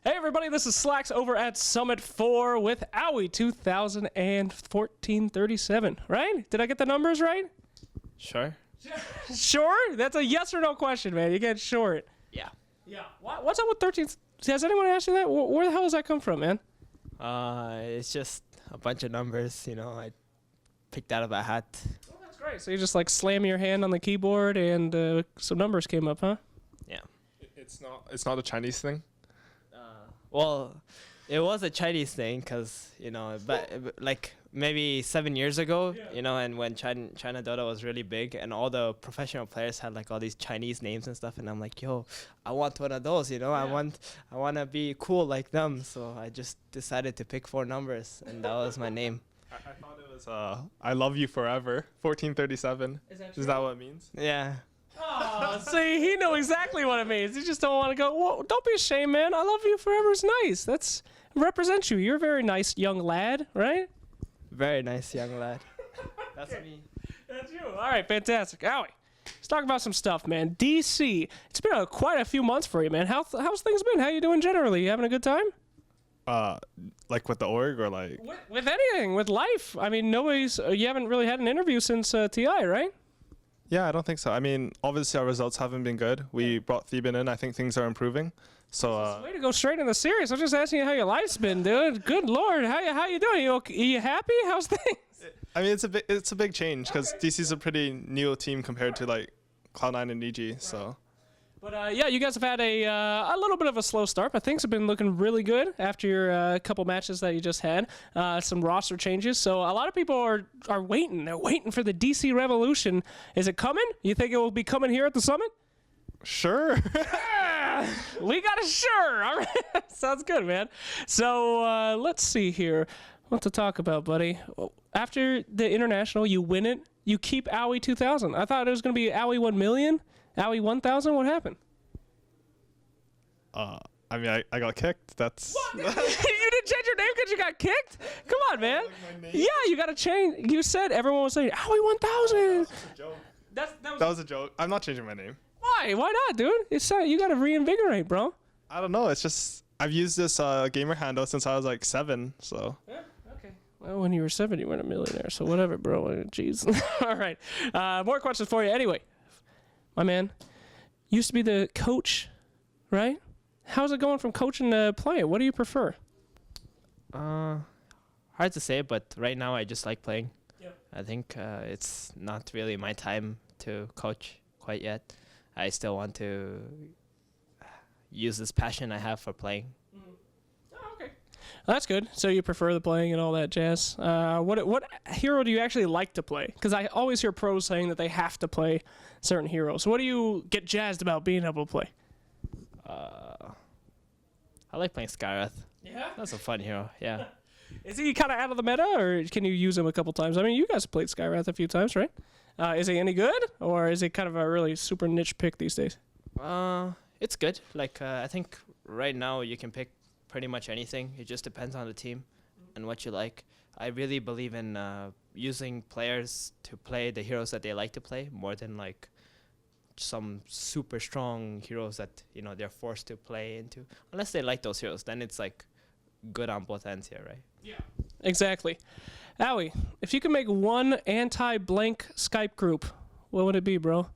Hey everybody, this is Slacks over at Summit 4 with Owie 2014-37, right? Did I get the numbers right? Sure. Sure? That's a yes or no question, man. You get short. Yeah. Yeah. What's up with 13? Has anyone asked you that? Where the hell does that come from, man? It's just a bunch of numbers, I picked out of a hat. Oh, that's great. So you just like slam your hand on the keyboard and some numbers came up, huh? Yeah. It's not a Chinese thing. Well, it was a Chinese thing because, but like maybe 7 years ago, and when China Dota was really big and all the professional players had like all these Chinese names and stuff. And I'm like, yo, I want one of those, I want to be cool like them. So I just decided to pick 4 numbers and that was my name. I thought it was I love you forever, 1437. Is that what it means? Yeah. Oh, see, he knew exactly what it means. You just don't want to go, well, don't be ashamed, man. I love you forever is nice. That's represents you. You're a very nice young lad, right? Very nice young lad. That's me. That's you. All right, fantastic. Owie, let's talk about some stuff, man. DC, it's been quite a few months for you, man. How's things been? How you doing generally? You having a good time? Like with the org or like? With anything, with life. I mean, you haven't really had an interview since TI, right? Yeah, I don't think so. I mean, obviously our results haven't been good. We brought Theban in. I think things are improving. So way to go straight into serious. I'm just asking you how your life's been, dude. Good Lord, how you doing? You happy? How's things? I mean, it's a big change because DC's a pretty new team compared to like Cloud9 and EG. So. But yeah, you guys have had a little bit of a slow start, but things have been looking really good after your couple matches that you just had. Some roster changes, so a lot of people are waiting. They're waiting for the DC Revolution. Is it coming? You think it will be coming here at the Summit? Sure. We got a sure. All right, sounds good, man. So let's see here. What to talk about, buddy? After the international, you win it. You keep Owie 2000. I thought it was going to be Owie 1 million. Owie 1000, what happened? I mean, I got kicked. That's. What? You didn't change your name because you got kicked? Come on, man. Like yeah, you got to change. You said everyone was saying Owie 1000. That was a joke. I'm not changing my name. Why? Why not, dude? You got to reinvigorate, bro. I don't know. It's just I've used this gamer handle since I was like 7. So. Yeah. Okay. Well, when you were 7, you weren't a millionaire. So whatever, bro. Jeez. All right. More questions for you. Anyway. My man, used to be the coach, right? How's it going from coaching to playing? What do you prefer? Hard to say, but right now I just like playing. Yep. I think it's not really my time to coach quite yet. I still want to use this passion I have for playing. Oh, okay. Well, that's good. So you prefer the playing and all that jazz. What hero do you actually like to play? Because I always hear pros saying that they have to play certain heroes. What do you get jazzed about being able to play? I like playing Skywrath. Yeah? That's a fun hero, yeah. Is he kind of out of the meta, or can you use him a couple times? I mean, you guys played Skywrath a few times, right? Is he any good, or is he kind of a really super niche pick these days? It's good. Like, I think right now you can pick pretty much anything. It just depends on the team and what you like. I really believe in using players to play the heroes that they like to play more than like some super strong heroes that they're forced to play into. Unless they like those heroes, then it's like good on both ends here, right? Yeah, exactly. Owie, if you could make one anti-blank Skype group, what would it be, bro?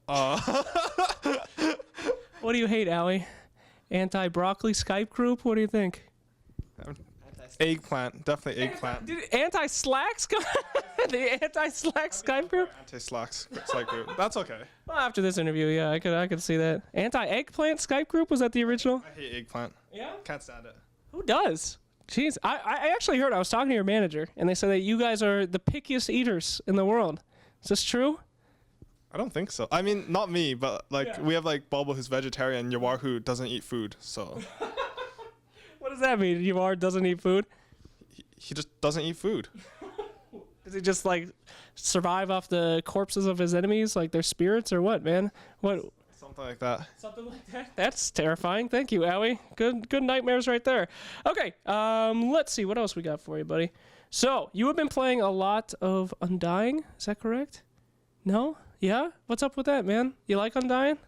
What do you hate, Owie? Anti-broccoli Skype group? What do you think? Eggplant, definitely eggplant. Dude, anti-slacks? The anti-slacks Skype group? Anti-slacks Skype group. That's okay. Well, after this interview, yeah, I could see that. Anti-eggplant Skype group? Was that the original? I hate eggplant. Yeah? Can't stand it. Who does? Jeez, I actually heard, I was talking to your manager, and they said that you guys are the pickiest eaters in the world. Is this true? I don't think so. I mean, not me, but like we have like Bobo who's vegetarian, Yawar who doesn't eat food, so. What does that mean? Yawar doesn't eat food? He just doesn't eat food. Does he just like survive off the corpses of his enemies, like their spirits, or what, man? What? Something like that. Something like that. That's terrifying. Thank you, Owie. Good nightmares right there. Okay, let's see what else we got for you, buddy. So you have been playing a lot of Undying. Is that correct? No? Yeah? What's up with that, man? You like Undying?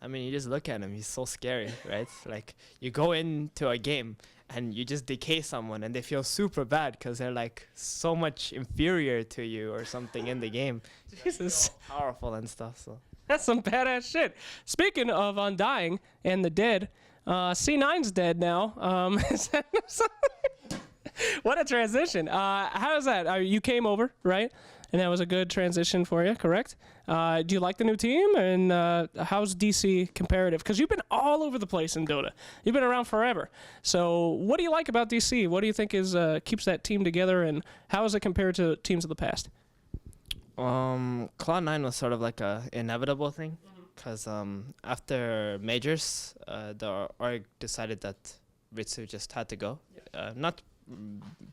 I mean, you just look at him. He's so scary, right? Like, you go into a game and you just decay someone and they feel super bad because they're like so much inferior to you or something in the game. Jesus. Powerful and stuff. So That's some badass shit. Speaking of Undying and the dead, C9's dead now. What a transition. How is that? You came over, right? And that was a good transition for you, correct? Do you like the new team? And how's DC comparative? Because you've been all over the place in Dota. You've been around forever. So what do you like about DC? What do you think is keeps that team together? And how is it compared to teams of the past? Cloud9 was sort of like a inevitable thing because after majors, the org decided that Ritsu just had to go. Not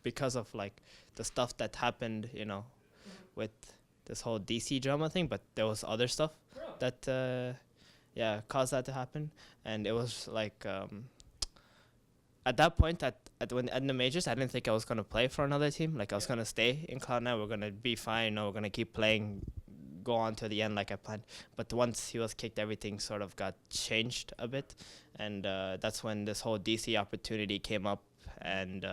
because of like the stuff that happened, with this whole DC drama thing, but there was other stuff that caused that to happen. And it was like at that point at the majors, I didn't think I was gonna play for another team. Like I was gonna stay in Cloud9. We're gonna be fine. We're gonna keep playing, go on to the end like I planned. But once he was kicked, everything sort of got changed a bit, and that's when this whole DC opportunity came up, and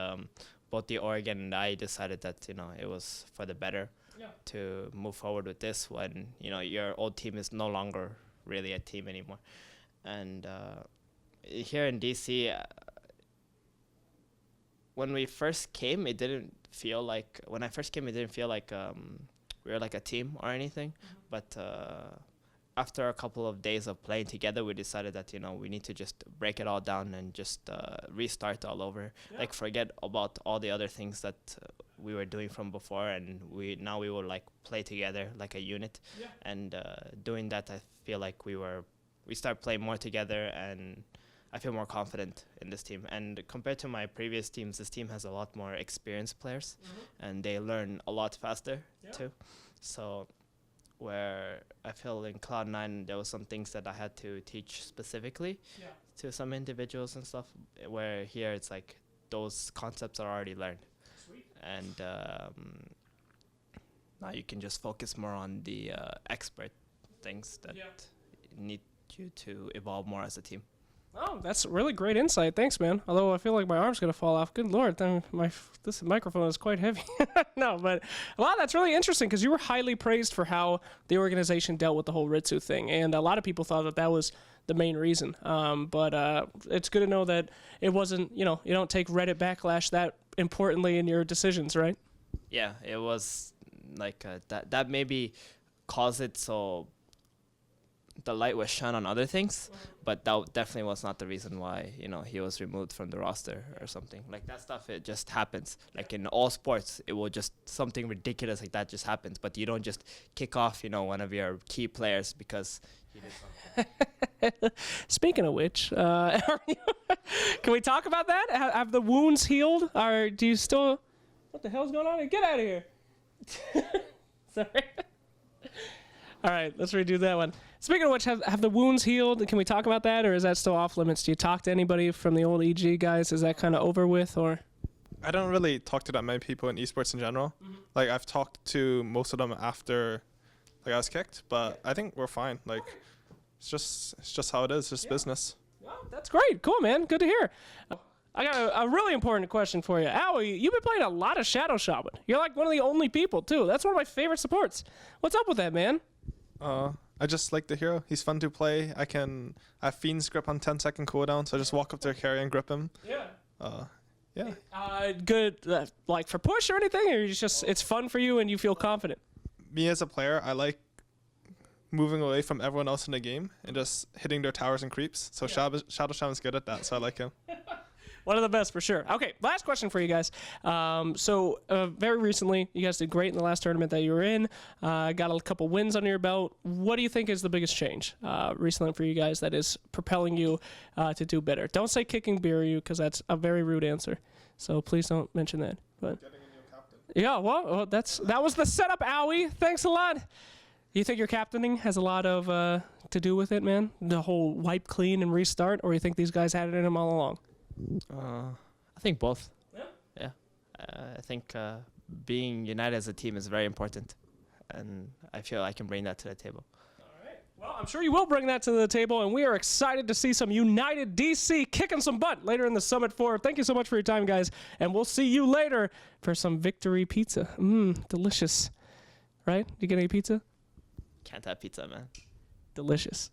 both the org and I decided that it was for the better to move forward with this when your old team is no longer really a team anymore. And here in DC, when we first came, it didn't feel like we were like a team or anything. But after a couple of days of playing together, we decided that we need to just break it all down and just restart all over. Like forget about all the other things that we were doing from before, and we will like play together like a unit. And doing that, I feel like we start playing more together, and I feel more confident in this team. And compared to my previous teams, this team has a lot more experienced players, and they learn a lot faster too. So where I feel in Cloud9 there was some things that I had to teach specifically to some individuals and stuff, where here it's like those concepts are already learned. And now you can just focus more on the expert things that need you to evolve more as a team. Oh, that's really great insight. Thanks, man. Although I feel like my arm's going to fall off. Good Lord, this microphone is quite heavy. No, but that's really interesting because you were highly praised for how the organization dealt with the whole Ritsu thing. And a lot of people thought that was the main reason. But it's good to know that it wasn't, you don't take Reddit backlash that importantly in your decisions, right? Yeah, it was like that maybe caused it so the light was shone on other things, but that definitely was not the reason why he was removed from the roster or something like that. Stuff, it just happens. Like in all sports, it will just something ridiculous like that just happens, but you don't just kick off one of your key players because he did something. Speaking of which, can we talk about that? Have the wounds healed, or do you still? What the hell's going on here? Get out of here! Sorry. All right, let's redo that one. Speaking of which, have the wounds healed? Can we talk about that, or is that still off limits? Do you talk to anybody from the old EG guys? Is that kind of over with, or? I don't really talk to that many people in esports in general. Like I've talked to most of them after I was kicked, but I think we're fine. Like it's just how it is, just business. Well, that's great. Cool, man. Good to hear. I got a really important question for you. Owie, you've been playing a lot of Shadow Shaman. You're like one of the only people, too. That's one of my favorite supports. What's up with that, man? I just like the hero. He's fun to play. I have Fiend's grip on 10-second cooldown, so I just walk up to a carry and grip him. Yeah. Good, like for push or anything, or it's fun for you and you feel confident? Me as a player, I like moving away from everyone else in the game and just hitting their towers and creeps. So Shadow Shaman's good at that, so I like him. One of the best for sure. Okay, last question for you guys. So very recently, you guys did great in the last tournament that you were in. Got a couple wins under your belt. What do you think is the biggest change recently for you guys that is propelling you to do better? Don't say kicking Biryu because that's a very rude answer. So please don't mention that. But Getting a new captain. yeah, well, that was the setup, Owie. Thanks a lot. You think your captaining has a lot of to do with it, man? The whole wipe clean and restart, or you think these guys had it in them all along? I think both. Yeah. I think being united as a team is very important, and I feel I can bring that to the table. Well, I'm sure you will bring that to the table, and we are excited to see some United DC kicking some butt later in the Summit 4. Thank you so much for your time, guys, and we'll see you later for some Victory Pizza. Delicious. Right? You get any pizza? Can't have pizza, man. Delicious.